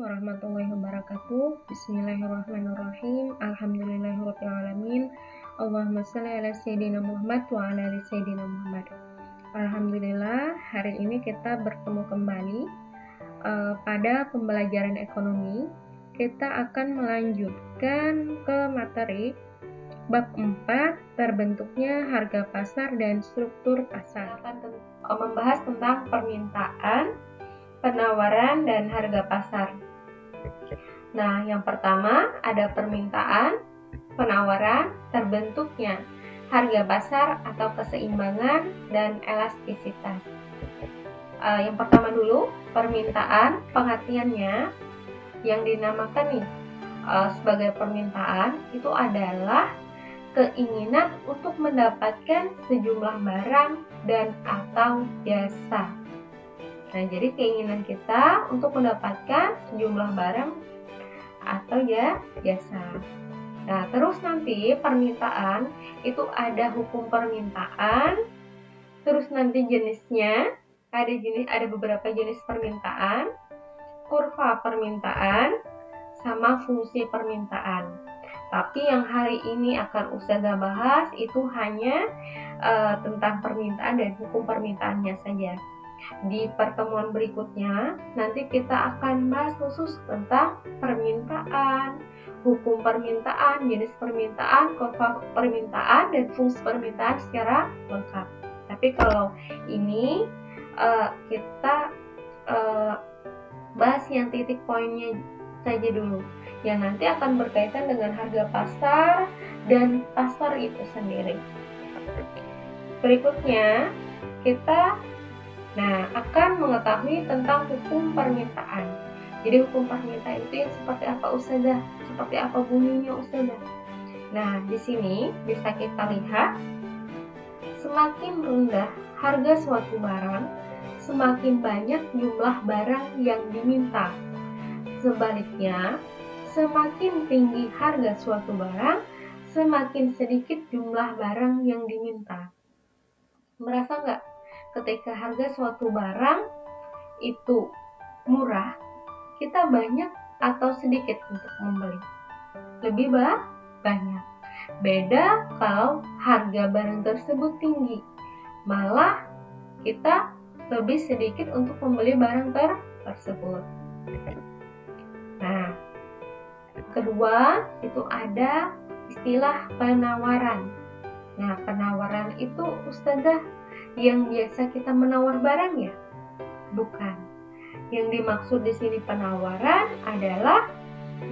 warahmatullahi wabarakatuh. Bismillahirrahmanirrahim. Alhamdulillahirrahmanirrahim. Allahumma sholli ala sayyidina Muhammad wa ala ali sayyidina Muhammad. Alhamdulillah, hari ini kita bertemu kembali pada pembelajaran ekonomi. Kita akan melanjutkan ke materi bab 4, terbentuknya harga pasar dan struktur pasar. Kita akan membahas tentang permintaan, penawaran, dan harga pasar. Nah, yang pertama ada permintaan, penawaran, terbentuknya harga pasar atau keseimbangan, dan elastisitas. Yang pertama dulu, permintaan, pengertiannya yang dinamakan sebagai permintaan itu adalah keinginan untuk mendapatkan sejumlah barang dan atau jasa. Nah, jadi keinginan kita untuk mendapatkan sejumlah barang atau jasa. Nah, terus nanti permintaan itu ada hukum permintaan, terus nanti jenisnya ada beberapa jenis permintaan, kurva permintaan, sama fungsi permintaan. Tapi yang hari ini akan Ustazah bahas itu hanya tentang permintaan dan hukum permintaannya saja. Di pertemuan berikutnya, nanti kita akan bahas khusus tentang permintaan, hukum permintaan, jenis permintaan, kurva permintaan, dan fungsi permintaan secara lengkap. Tapi kalau ini kita bahas yang titik poinnya saja dulu, yang nanti akan berkaitan dengan harga pasar dan pasar itu sendiri. Berikutnya, kita akan mengetahui tentang hukum permintaan. Jadi hukum permintaan itu yang seperti apa Ustazah? Seperti apa bunyinya Ustazah? Nah, di sini bisa kita lihat semakin rendah harga suatu barang, semakin banyak jumlah barang yang diminta. Sebaliknya, semakin tinggi harga suatu barang, semakin sedikit jumlah barang yang diminta. Merasa nggak? Ketika harga suatu barang itu murah, kita banyak atau sedikit untuk membeli? Lebih banyak. Beda kalau harga barang tersebut tinggi, malah kita lebih sedikit untuk membeli barang tersebut. Nah, kedua itu ada istilah penawaran. Nah, penawaran itu Ustazah yang biasa kita menawar barang ya? Bukan. Yang dimaksud di sini penawaran adalah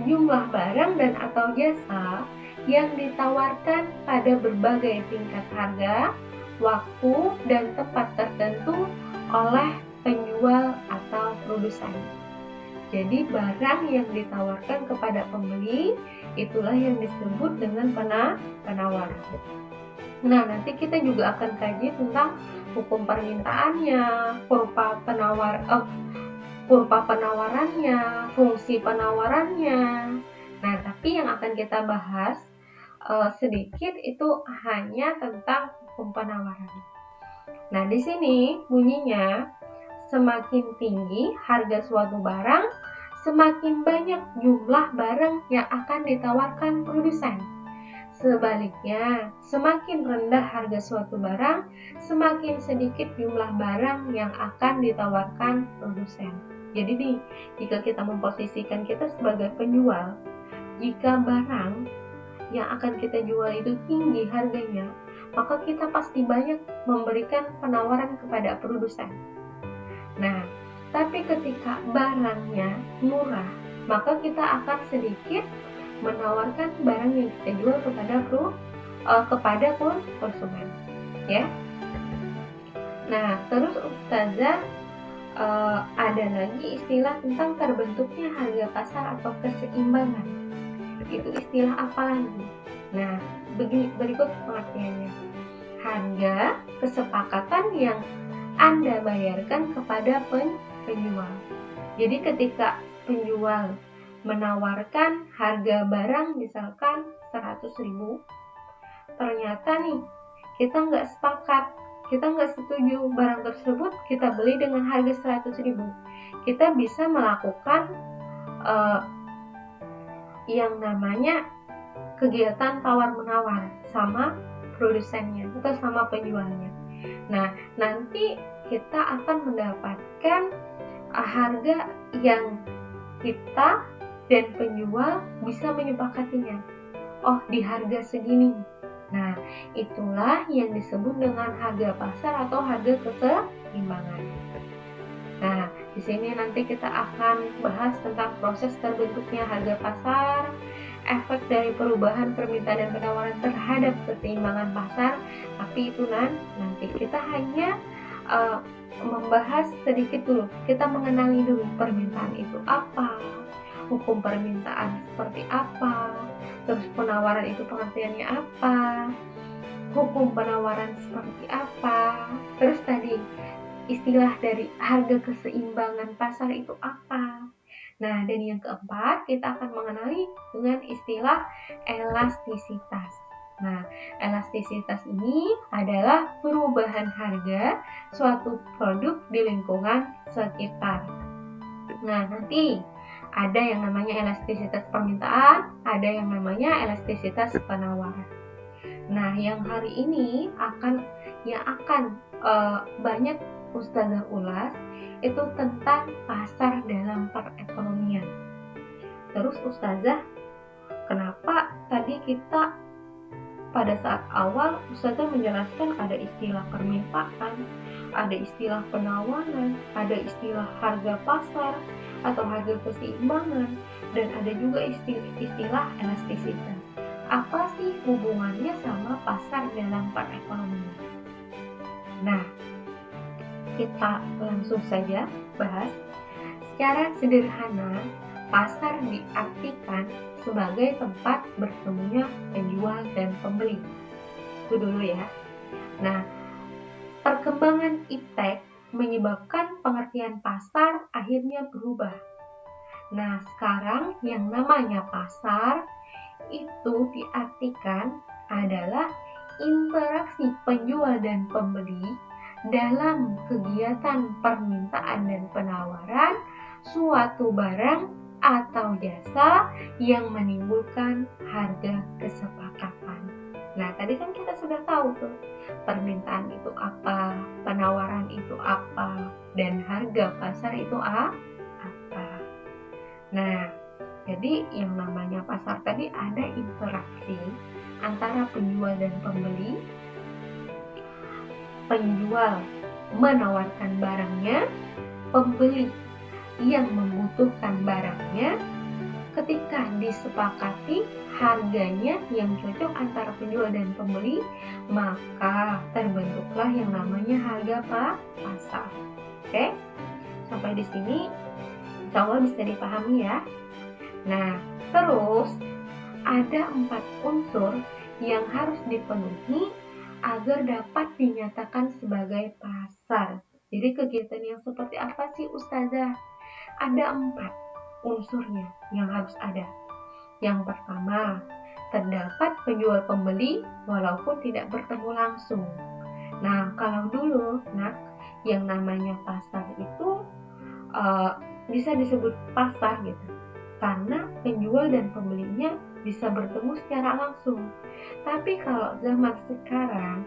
jumlah barang dan atau jasa yang ditawarkan pada berbagai tingkat harga, waktu, dan tempat tertentu oleh penjual atau produsen. Jadi barang yang ditawarkan kepada pembeli itulah yang disebut dengan penawaran. Nah, nanti kita juga akan kaji tentang hukum permintaannya, kurva penawarannya, fungsi penawarannya. Nah, tapi yang akan kita bahas sedikit itu hanya tentang hukum penawaran. Nah, di sini bunyinya semakin tinggi harga suatu barang, semakin banyak jumlah barang yang akan ditawarkan produsen. Sebaliknya, semakin rendah harga suatu barang, semakin sedikit jumlah barang yang akan ditawarkan produsen. Jadi nih, jika kita memposisikan kita sebagai penjual, jika barang yang akan kita jual itu tinggi harganya, maka kita pasti banyak memberikan penawaran kepada produsen. Nah, tapi ketika barangnya murah, maka kita akan sedikit menawarkan barang yang kita jual kepada konsumen, ya. Nah, terus Ustazah ada lagi istilah tentang terbentuknya harga pasar atau keseimbangan. Itu istilah apa lagi? Nah, berikut pengertiannya. Harga kesepakatan yang Anda bayarkan kepada penjual. Jadi ketika penjual menawarkan harga barang misalkan 100.000, ternyata nih kita nggak sepakat, kita nggak setuju barang tersebut kita beli dengan harga 100.000. Kita bisa melakukan uh, yang namanya kegiatan tawar-menawar sama produsennya atau sama penjualnya. Nah, nanti kita akan mendapatkan harga yang kita dan penjual bisa menyepakatinya. Oh, di harga segini. Nah, itulah yang disebut dengan harga pasar atau harga keseimbangan. Nah, di sini nanti kita akan bahas tentang proses terbentuknya harga pasar, efek dari perubahan permintaan dan penawaran terhadap keseimbangan pasar. Tapi itu nanti kita hanya membahas sedikit dulu. Kita mengenali dulu permintaan itu apa, hukum permintaan seperti apa, terus penawaran itu pengertiannya apa, hukum penawaran seperti apa, terus tadi istilah dari harga keseimbangan pasar itu apa. Nah, dan yang keempat kita akan mengenali dengan istilah elastisitas. Nah, elastisitas ini adalah perubahan harga suatu produk di lingkungan sekitar. Nah, nanti ada yang namanya elastisitas permintaan, ada yang namanya elastisitas penawaran. Nah, yang hari ini akan banyak Ustazah ulas itu tentang pasar dalam perekonomian. Terus Ustazah, kenapa tadi kita pada saat awal Ustazah menjelaskan ada istilah permintaan, ada istilah penawaran, ada istilah harga pasar atau harga keseimbangan, dan ada juga istilah elastisitas. Apa sih hubungannya sama pasar dalam perekonomian? Nah, kita langsung saja bahas. Secara sederhana, pasar diartikan sebagai tempat bertemunya penjual dan pembeli. Itu dulu ya. Nah, perkembangan iptek menyebabkan pengertian pasar akhirnya berubah. Nah, sekarang yang namanya pasar itu diartikan adalah interaksi penjual dan pembeli dalam kegiatan permintaan dan penawaran suatu barang atau jasa yang menimbulkan harga kesepakatan. Nah, tadi kan kita sudah tahu tuh, permintaan itu apa, penawaran itu apa, dan harga pasar itu apa. Nah, jadi yang namanya pasar tadi ada interaksi antara penjual dan pembeli. Penjual menawarkan barangnya, pembeli yang membutuhkan barangnya. Ketika disepakati harganya yang cocok antara penjual dan pembeli, maka terbentuklah yang namanya harga pasar. Oke, sampai di sini insya Allah bisa dipahami ya. Nah, terus ada 4 unsur yang harus dipenuhi agar dapat dinyatakan sebagai pasar. Jadi kegiatan yang seperti apa sih Ustazah? Ada 4 unsurnya yang harus ada. Yang pertama, terdapat penjual pembeli walaupun tidak bertemu langsung. Nah, kalau dulu, yang namanya pasar itu bisa disebut pasar gitu, karena penjual dan pembelinya bisa bertemu secara langsung. Tapi kalau zaman sekarang,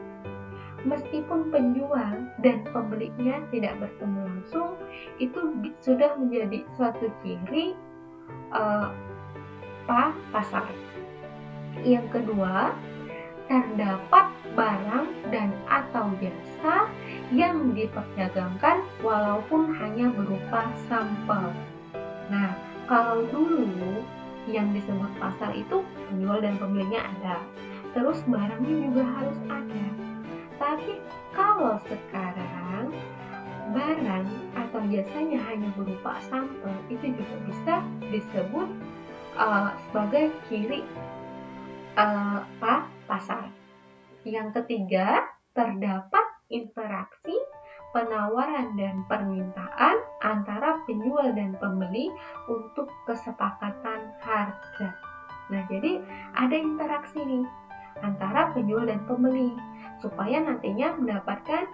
meskipun penjual dan pembelinya tidak bertemu langsung, itu sudah menjadi suatu ciri pasar. Yang kedua, terdapat barang dan atau jasa yang diperdagangkan walaupun hanya berupa sampel. Nah, kalau dulu yang disebut pasar itu penjual dan pembelinya ada, terus barangnya juga harus ada. Tapi kalau sekarang barang atau jasanya hanya berupa sampel, itu juga bisa disebut sebagai ciri pasar. Yang ketiga, terdapat interaksi penawaran dan permintaan antara penjual dan pembeli untuk kesepakatan harga. Nah, jadi ada interaksi nih antara penjual dan pembeli supaya nantinya mendapatkan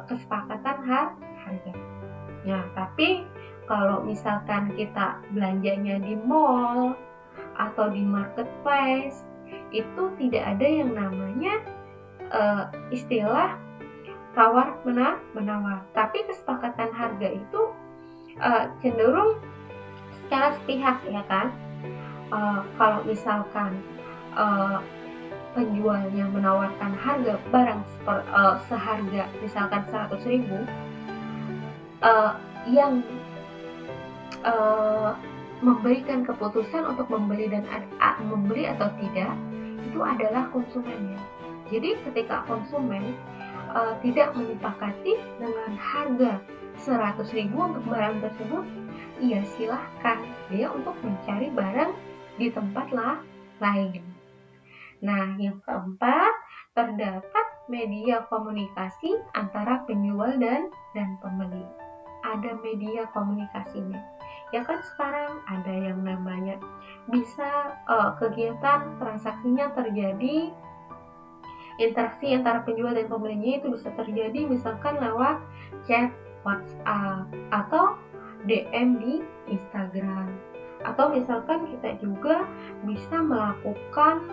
kesepakatan harga. Nah, tapi kalau misalkan kita belanjanya di mall atau di marketplace, itu tidak ada yang namanya istilah tawar menawar. Tapi kesepakatan harga itu cenderung secara sepihak, ya kan? Kalau misalkan penjualnya menawarkan harga barang seharga misalkan 100.000, yang memberikan keputusan untuk membeli atau tidak itu adalah konsumennya. Jadi ketika konsumen tidak menyepakati dengan harga 100.000 untuk barang tersebut, ya silahkan dia untuk mencari barang di tempat lain. Nah, yang keempat, terdapat media komunikasi antara penjual dan pembeli. Ada media komunikasinya. Ya kan sekarang ada yang namanya bisa kegiatan transaksinya terjadi, interaksi antara penjual dan pembelinya itu bisa terjadi misalkan lewat chat WhatsApp atau DM di Instagram, atau misalkan kita juga bisa melakukan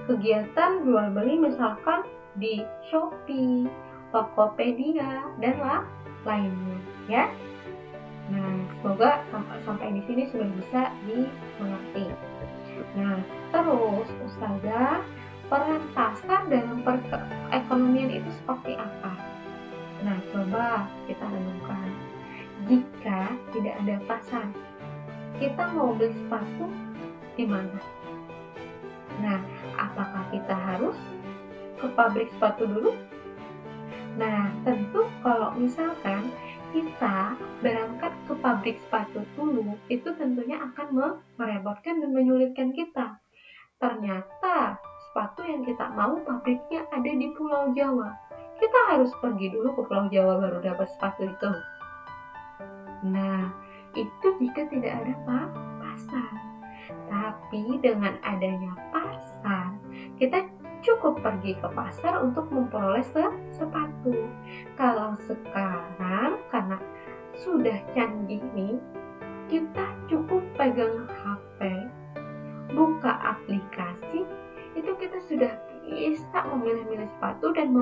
kegiatan jual beli misalkan di Shopee, Tokopedia, dan lainnya, ya. Nah, semoga sampai di sini sudah bisa dimengerti. Nah, terus Ustazah, peran pasar dalam perekonomian itu seperti apa? Nah, coba kita renungkan. Jika tidak ada pasar, kita mau beli sepatu di mana? Nah, apakah kita harus ke pabrik sepatu dulu? Nah, tentu kalau misalkan kita berangkat ke pabrik sepatu dulu, itu tentunya akan merepotkan dan menyulitkan kita. Ternyata sepatu yang kita mau pabriknya ada di Pulau Jawa. Kita harus pergi dulu ke Pulau Jawa baru dapat sepatu itu. Nah, itu jika tidak ada pasar. Tapi dengan adanya pasar, kita cukup pergi ke pasar untuk memperoleh sepatu. Kalau sekarang karena sudah canggih nih, kita cukup pegang HP, buka aplikasi, itu kita sudah bisa memilih-milih sepatu dan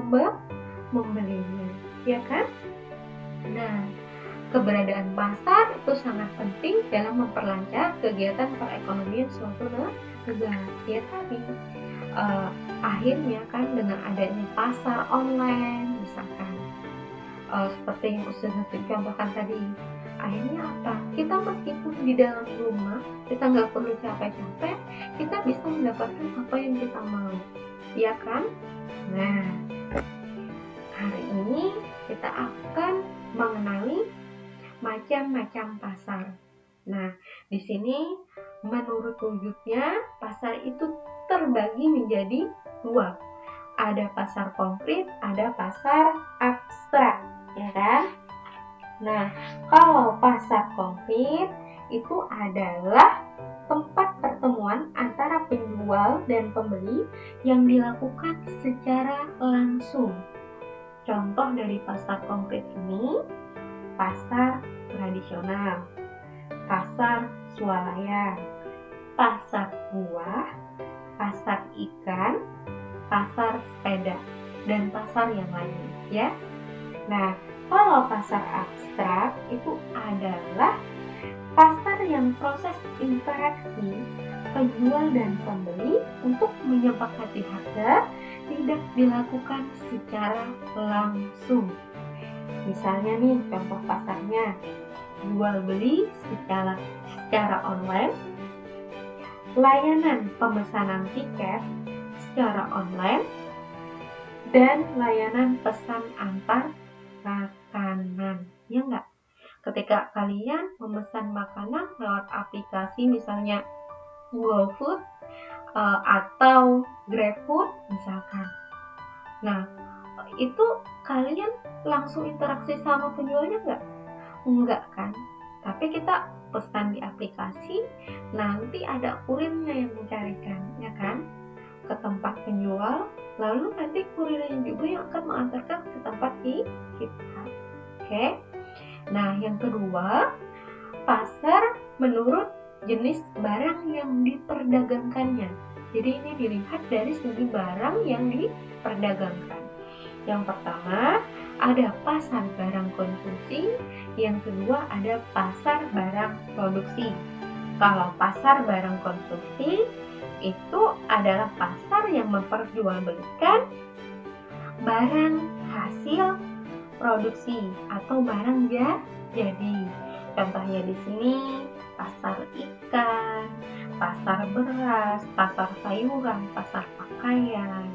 membelinya, ya kan? Nah, keberadaan pasar itu sangat penting dalam memperlancar kegiatan perekonomian suatu negara. Ya tadi, akhirnya kan dengan adanya pasar online, misalkan seperti yang Ustazah contohkan tadi, akhirnya apa? Kita meskipun di dalam rumah, kita nggak perlu capek-capek, kita bisa mendapatkan apa yang kita mau, ya kan? Nah, hari ini kita akan mengenali macam-macam pasar. Nah, di sini menurut wujudnya pasar itu terbagi menjadi dua. Ada pasar konkret, ada pasar abstrak, ya kan? Nah, kalau pasar konkret itu adalah tempat pertemuan antara penjual dan pembeli yang dilakukan secara langsung. Contoh dari pasar konkret ini, pasar tradisional, pasar swalayan, pasar buah, pasar ikan, pasar sepeda, dan pasar yang lainnya, ya. Nah, kalau pasar abstrak itu adalah pasar yang proses interaksi penjual dan pembeli untuk menyepakati harga tidak dilakukan secara langsung. Misalnya nih, contoh pasarnya jual beli secara online, layanan pemesanan tiket secara online, dan layanan pesan antar makanan. Ya enggak? Ketika kalian memesan makanan lewat aplikasi misalnya GoFood atau GrabFood misalkan. Nah, itu kalian langsung interaksi sama penjualnya enggak? Enggak kan? Tapi kita pesan di aplikasi, nanti ada kurirnya yang mencarikan, ya kan? Ke tempat penjual, lalu nanti kurirnya juga yang akan mengantarkan ke tempat kita. Oke? Nah, yang kedua, pasar menurut jenis barang yang diperdagangkannya. Jadi ini dilihat dari segi barang yang diperdagangkan. Yang pertama, ada pasar barang konsumsi, yang kedua ada pasar barang produksi. Kalau pasar barang konsumsi itu adalah pasar yang memperjualbelikan barang hasil produksi atau barang jadi. Contohnya di sini pasar ikan, pasar beras, pasar sayuran, pasar pakaian.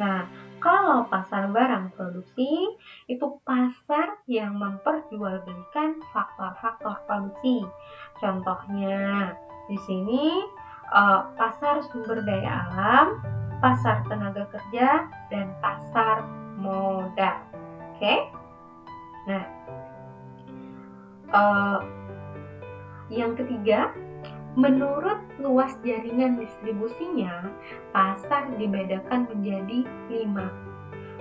Nah, kalau pasar barang produksi itu pasar yang memperjualbelikan faktor-faktor produksi. Contohnya di sini pasar sumber daya alam, pasar tenaga kerja, dan pasar modal. Oke? Nah, yang ketiga, menurut luas jaringan distribusinya, pasar dibedakan menjadi 5.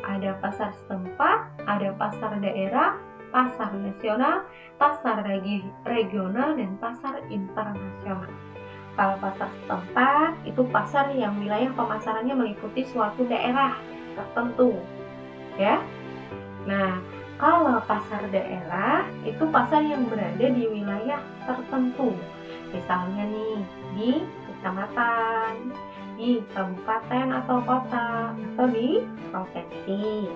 Ada pasar setempat, ada pasar daerah, pasar nasional, pasar regional, dan pasar internasional. Kalau pasar setempat, itu pasar yang wilayah pemasarannya meliputi suatu daerah tertentu, ya. Nah, kalau pasar daerah, itu pasar yang berada di wilayah tertentu. Misalnya nih, di kecamatan, di kabupaten atau kota, atau di provinsi.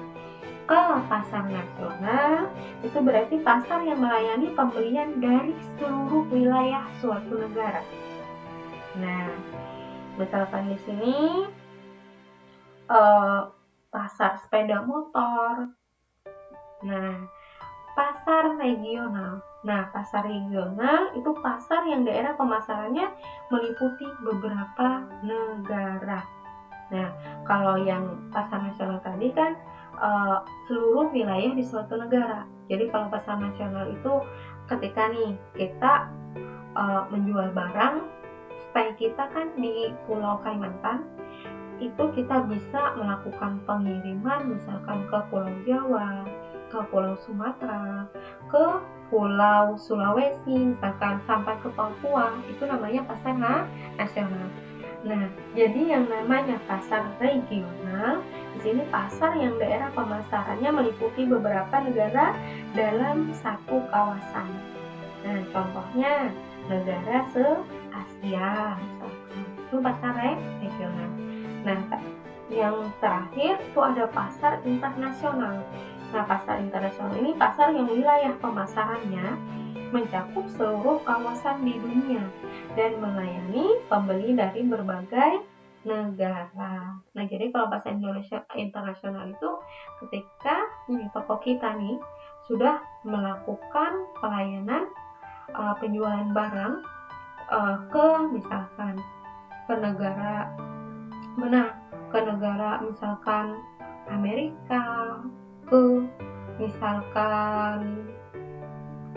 Kalau pasar nasional, itu berarti pasar yang melayani pembelian dari seluruh wilayah suatu negara. Nah, misalkan di sini pasar sepeda motor. Nah, pasar regional. Nah, pasar regional itu pasar yang daerah pemasarannya meliputi beberapa negara. Nah, kalau yang pasar nasional tadi kan seluruh wilayah di suatu negara. Jadi kalau pasar nasional itu ketika nih kita menjual barang, stay kita kan di Pulau Kalimantan, itu kita bisa melakukan pengiriman misalkan ke Pulau Jawa, ke Pulau Sumatera, ke Pulau Sulawesi, misalkan sampai ke Papua, itu namanya pasar nasional. Nah, jadi yang namanya pasar regional, di sini pasar yang daerah pemasarannya meliputi beberapa negara dalam satu kawasan. Nah, contohnya negara se-Asia, misalkan itu pasar regional. Nah, yang terakhir itu ada pasar internasional. Nah, pasar internasional ini pasar yang wilayah pemasarannya mencakup seluruh kawasan di dunia dan melayani pembeli dari berbagai negara. Nah, jadi kalau pasar Indonesia internasional itu ketika toko kita nih sudah melakukan pelayanan penjualan barang ke misalkan ke negara mana? Ke negara misalkan Amerika, ke misalkan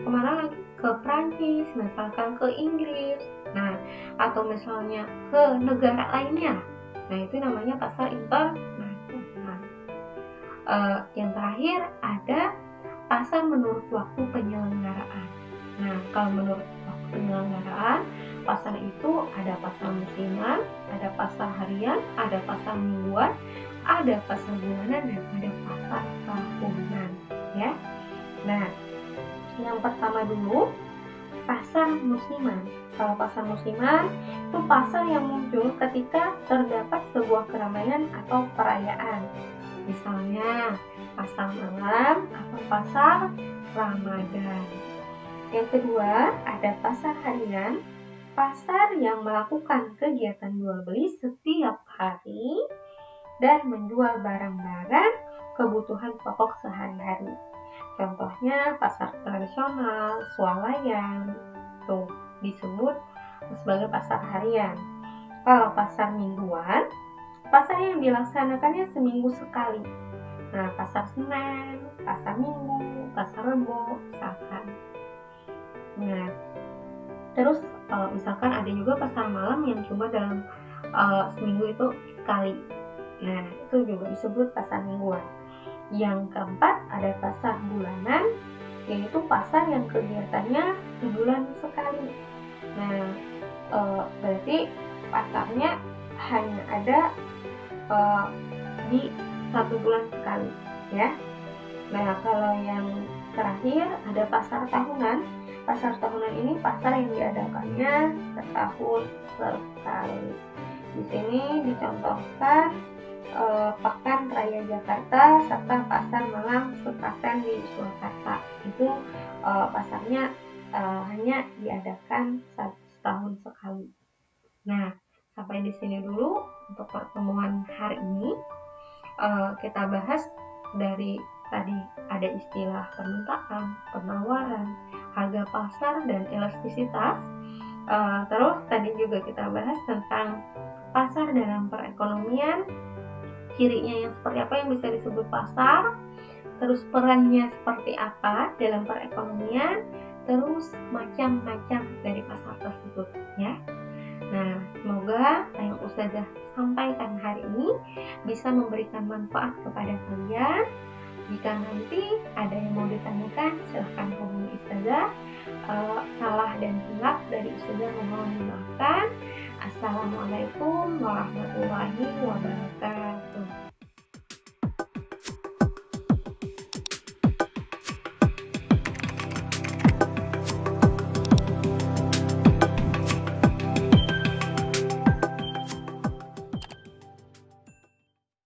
kemana lagi? Ke Prancis, misalkan ke Inggris. Nah, atau misalnya ke negara lainnya. Nah, itu namanya pasar internasional. Yang terakhir ada pasar menurut waktu penyelenggaraan. Nah, kalau menurut waktu penyelenggaraan, pasar itu ada pasar musiman, ada pasar harian, ada pasar mingguan, ada pasar bulanan, dan ada pasar tahunan, ya. Nah, yang pertama dulu, pasar musiman. Kalau pasar musiman, itu pasar yang muncul ketika terdapat sebuah keramaian atau perayaan. Misalnya, pasar malam atau pasar Ramadan. Yang kedua, ada pasar harian, pasar yang melakukan kegiatan jual beli setiap hari dan menjual barang-barang kebutuhan pokok sehari-hari. Contohnya pasar tradisional, swalayan, tuh disebut sebagai pasar harian. Kalau pasar mingguan, pasar yang dilaksanakannya seminggu sekali. Nah, pasar Senin, pasar Minggu, pasar Rebo, misalkan. Nah, terus misalkan ada juga pasar malam yang cuma dalam seminggu itu sekali. Nah, itu juga disebut pasar mingguan. Yang keempat ada pasar bulanan. yaitu pasar yang kegiatannya sebulan sekali. Nah, berarti pasarnya hanya ada di 1 bulan sekali, ya. Nah, kalau yang terakhir ada pasar tahunan. Pasar tahunan ini pasar yang diadakannya setahun sekali. Di sini dicontohkan Pekan Raya Jakarta serta Pasar Malam Sekaten di Surakarta. Itu pasarnya hanya diadakan setahun sekali. Nah, sampai di sini dulu untuk pertemuan hari ini. Kita bahas dari tadi ada istilah permintaan, penawaran, harga pasar, dan elastisitas. Terus tadi juga kita bahas tentang pasar dalam perekonomian, cirinya yang seperti apa yang bisa disebut pasar, terus perannya seperti apa dalam perekonomian, terus macam-macam dari pasar tersebut, ya. Nah, semoga yang Ustazah sampaikan hari ini bisa memberikan manfaat kepada kalian. Jika nanti ada yang mau ditanyakan, silahkan hubungi Ustazah. Salah dan hilaf dari Ustazah mohon dimaafkan. Assalamualaikum warahmatullahi wabarakatuh.